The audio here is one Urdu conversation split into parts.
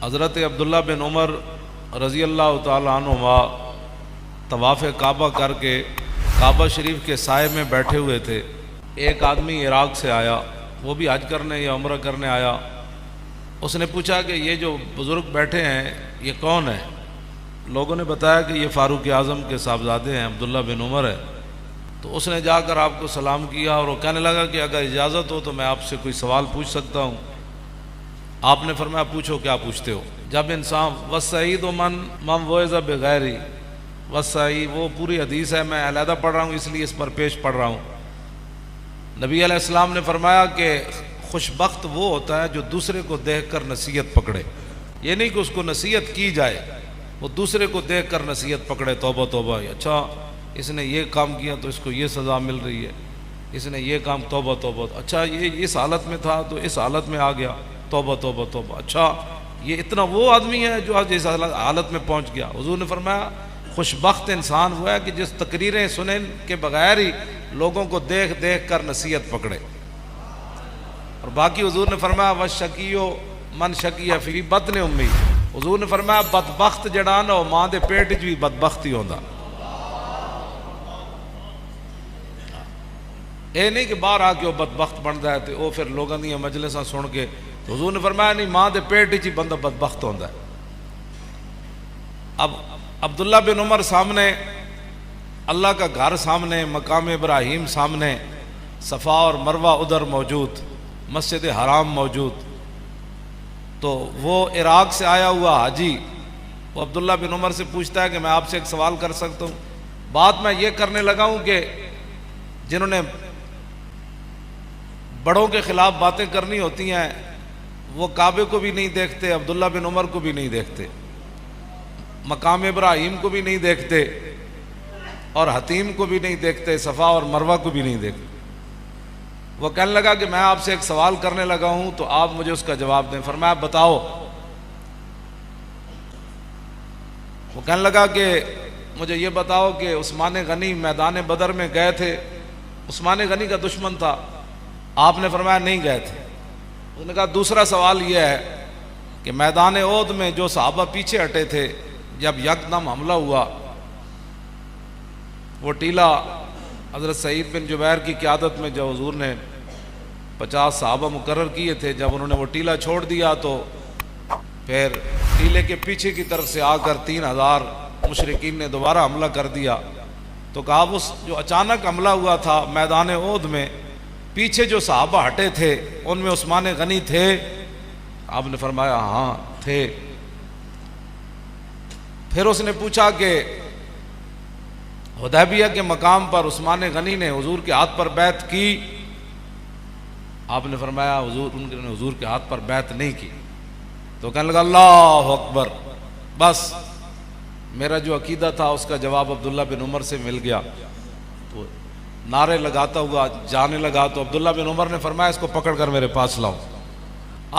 حضرت عبداللہ بن عمر رضی اللہ تعالیٰ عنہما طواف کعبہ کر کے کعبہ شریف کے سائے میں بیٹھے ہوئے تھے۔ ایک آدمی عراق سے آیا، وہ بھی حج کرنے یا عمرہ کرنے آیا۔ اس نے پوچھا کہ یہ جو بزرگ بیٹھے ہیں یہ کون ہے؟ لوگوں نے بتایا کہ یہ فاروق اعظم کے صاحبزادے ہیں، عبداللہ بن عمر ہے۔ تو اس نے جا کر آپ کو سلام کیا اور وہ کہنے لگا کہ اگر اجازت ہو تو میں آپ سے کوئی سوال پوچھ سکتا ہوں۔ آپ نے فرمایا پوچھو، کیا پوچھتے ہو؟ جب انسان وسعید و من وعظ بغیری، وسعید وہ پوری حدیث ہے، میں علیحدہ پڑھ رہا ہوں اس لیے اس پر پیش پڑھ رہا ہوں۔ نبی علیہ السلام نے فرمایا کہ خوش بخت وہ ہوتا ہے جو دوسرے کو دیکھ کر نصیحت پکڑے، یہ نہیں کہ اس کو نصیحت کی جائے، وہ دوسرے کو دیکھ کر نصیحت پکڑے۔ توبہ توبہ، اچھا اس نے یہ کام کیا تو اس کو یہ سزا مل رہی ہے، اس نے یہ کام، توبہ توبہ، اچھا یہ اس حالت میں تھا تو اس حالت میں آ گیا، توبہ توبہ توبہ، اچھا یہ اتنا وہ آدمی ہے جو آج اس حالت میں پہنچ گیا۔ حضور نے فرمایا خوش بخت انسان وہ ہے کہ جس تقریریں سنیں کے بغیر ہی لوگوں کو دیکھ دیکھ کر نصیحت پکڑے۔ اور باقی حضور نے فرمایا وشکیو من شکی فی بطن امی، حضور نے فرمایا بدبخت جڑا نا ماں دے پیٹ وچ بھی بدبخت ہی ہوندا۔ اے نہیں کہ باہر آ کے وہ بدبخت بنتا ہے تو وہ پھر لوگوں دی مجلساں سن کے، تو حضور نے فرمایا نہیں، ماں دے پیٹ وچ ہی بندہ بدبخت ہوندا ہے۔ اب عبداللہ بن عمر سامنے، اللہ کا گھر سامنے، مقام ابراہیم سامنے، صفا اور مروہ ادھر موجود، مسجد حرام موجود، تو وہ عراق سے آیا ہوا حاجی وہ عبداللہ بن عمر سے پوچھتا ہے کہ میں آپ سے ایک سوال کر سکتا ہوں؟ بات میں یہ کرنے لگا ہوں کہ جنہوں نے بڑوں کے خلاف باتیں کرنی ہوتی ہیں وہ کعبے کو بھی نہیں دیکھتے، عبداللہ بن عمر کو بھی نہیں دیکھتے، مقام ابراہیم کو بھی نہیں دیکھتے، اور حتیم کو بھی نہیں دیکھتے، صفا اور مروہ کو بھی نہیں دیکھتے۔ وہ کہنے لگا کہ میں آپ سے ایک سوال کرنے لگا ہوں تو آپ مجھے اس کا جواب دیں۔ فرمایا بتاؤ۔ وہ کہنے لگا کہ مجھے یہ بتاؤ کہ عثمان غنی میدان بدر میں گئے تھے، عثمان غنی کا دشمن تھا، آپ نے فرمایا نہیں گئے تھے۔ اس نے کہا دوسرا سوال یہ ہے کہ میدان احد میں جو صحابہ پیچھے ہٹے تھے، جب یکدم حملہ ہوا، وہ ٹیلہ حضرت سعید بن جبیر کی قیادت میں جو حضور نے 50 صحابہ مقرر کیے تھے، جب انہوں نے وہ ٹیلہ چھوڑ دیا تو پھر ٹیلے کے پیچھے کی طرف سے آ کر 3000 مشرکین نے دوبارہ حملہ کر دیا۔ تو کہا اس جو اچانک حملہ ہوا تھا میدان احد میں، پیچھے جو صحابہ ہٹے تھے ان میں عثمان غنی تھے؟ آپ نے فرمایا ہاں تھے۔ پھر اس نے پوچھا کہ حدیبیہ کے مقام پر عثمان غنی نے حضور کے ہاتھ پر بیعت کی؟ آپ نے فرمایا ان نے حضور کے ہاتھ پر بیعت نہیں کی۔ تو کہنے لگا اللہ اکبر، بس میرا جو عقیدہ تھا اس کا جواب عبداللہ بن عمر سے مل گیا۔ تو نعرے لگاتا ہوا جانے لگا تو عبداللہ بن عمر نے فرمایا اس کو پکڑ کر میرے پاس لاؤ۔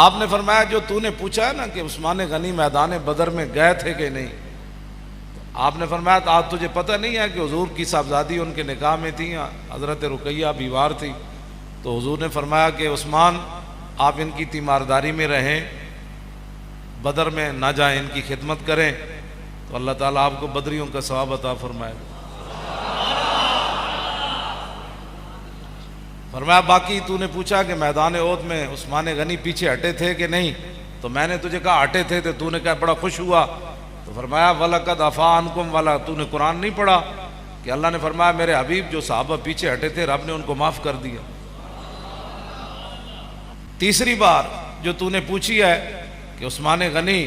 آپ نے فرمایا جو تو نے پوچھا ہے نا کہ عثمان غنی میدان بدر میں گئے تھے کہ نہیں، آپ نے فرمایا آج تجھے پتہ نہیں ہے کہ حضور کی صاحبزادی ان کے نکاح میں تھی، حضرت رقیہ بیوار تھی؟ تو حضور نے فرمایا کہ عثمان آپ ان کی تیمارداری میں رہیں، بدر میں نہ جائیں، ان کی خدمت کریں، تو اللہ تعالیٰ آپ کو بدریوں کا ثواب عطا فرمائے گا۔ فرمایا باقی تو نے پوچھا کہ میدان احد میں عثمان غنی پیچھے ہٹے تھے کہ نہیں، تو میں نے تجھے کہا ہٹے تھے، تو نے کہا بڑا خوش ہوا۔ تو فرمایا وَلَقَدْ عَفَا عَنْكُمْ وَلَا، تو نے قرآن نہیں پڑھا کہ اللہ نے فرمایا میرے حبیب جو صحابہ پیچھے ہٹے تھے رب نے ان کو معاف کر دیا۔ تیسری بار جو تو نے پوچھی ہے کہ عثمان غنی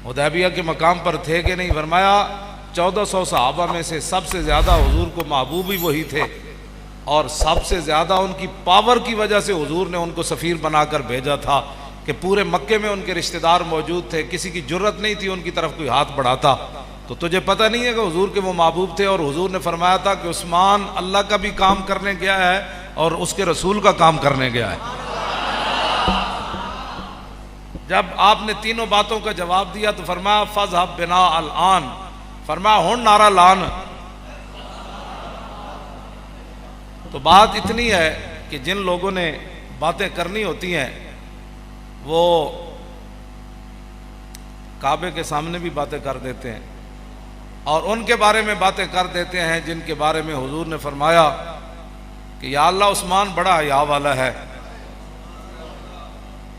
حدیبیہ کے مقام پر تھے کہ نہیں، فرمایا 1400 صحابہ میں سے سب سے زیادہ حضور کو محبوب ہی وہی تھے، اور سب سے زیادہ ان کی پاور کی وجہ سے حضور نے ان کو سفیر بنا کر بھیجا تھا کہ پورے مکے میں ان کے رشتہ دار موجود تھے، کسی کی جرت نہیں تھی ان کی طرف کوئی ہاتھ بڑھاتا۔ تو تجھے پتہ نہیں ہے کہ حضور کے وہ محبوب تھے، اور حضور نے فرمایا تھا کہ عثمان اللہ کا بھی کام کرنے گیا ہے اور اس کے رسول کا کام کرنے گیا ہے۔ جب آپ نے تینوں باتوں کا جواب دیا تو فرمایا فَاذْهَبْ بِنَا الْآن، فرمایا ہن نعرہ لان۔ تو بات اتنی ہے کہ جن لوگوں نے باتیں کرنی ہوتی ہیں وہ کعبے کے سامنے بھی باتیں کر دیتے ہیں اور ان کے بارے میں باتیں کر دیتے ہیں جن کے بارے میں حضور نے فرمایا کہ یا اللہ عثمان بڑا حیا والا ہے.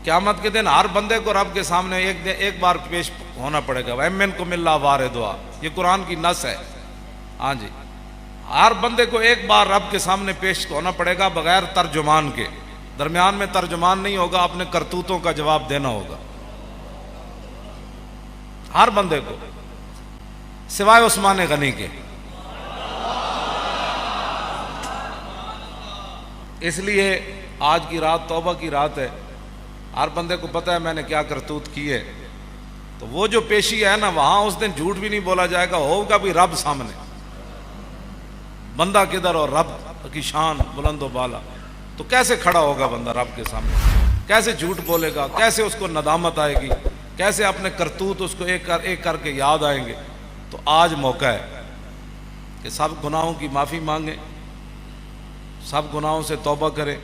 قیامت کے دن ہر بندے کو رب کے سامنے ایک بار پیش ہونا پڑے گا. وَإِن مِّنكُمْ إِلَّا وَارِدُهَا، یہ قرآن کی نص ہے. ہاں جی، ہر بندے کو ایک بار رب کے سامنے پیش ہونا پڑے گا بغیر ترجمان کے. درمیان میں ترجمان نہیں ہوگا، اپنے کرتوتوں کا جواب دینا ہوگا ہر بندے کو، سوائے عثمان غنی کے. اس لیے آج کی رات توبہ کی رات ہے. ہر بندے کو پتہ ہے میں نے کیا کرتوت کی ہے، تو وہ جو پیشی ہے نا، وہاں اس دن جھوٹ بھی نہیں بولا جائے گا، ہوگا بھی رب سامنے. بندہ کدھر اور رب کی شان بلند و بالا، تو کیسے کھڑا ہوگا بندہ رب کے سامنے؟ کیسے جھوٹ بولے گا؟ کیسے اس کو ندامت آئے گی؟ کیسے اپنے کرتوت اس کو ایک کر کے یاد آئیں گے؟ تو آج موقع ہے کہ سب گناہوں کی معافی مانگیں، سب گناہوں سے توبہ کریں.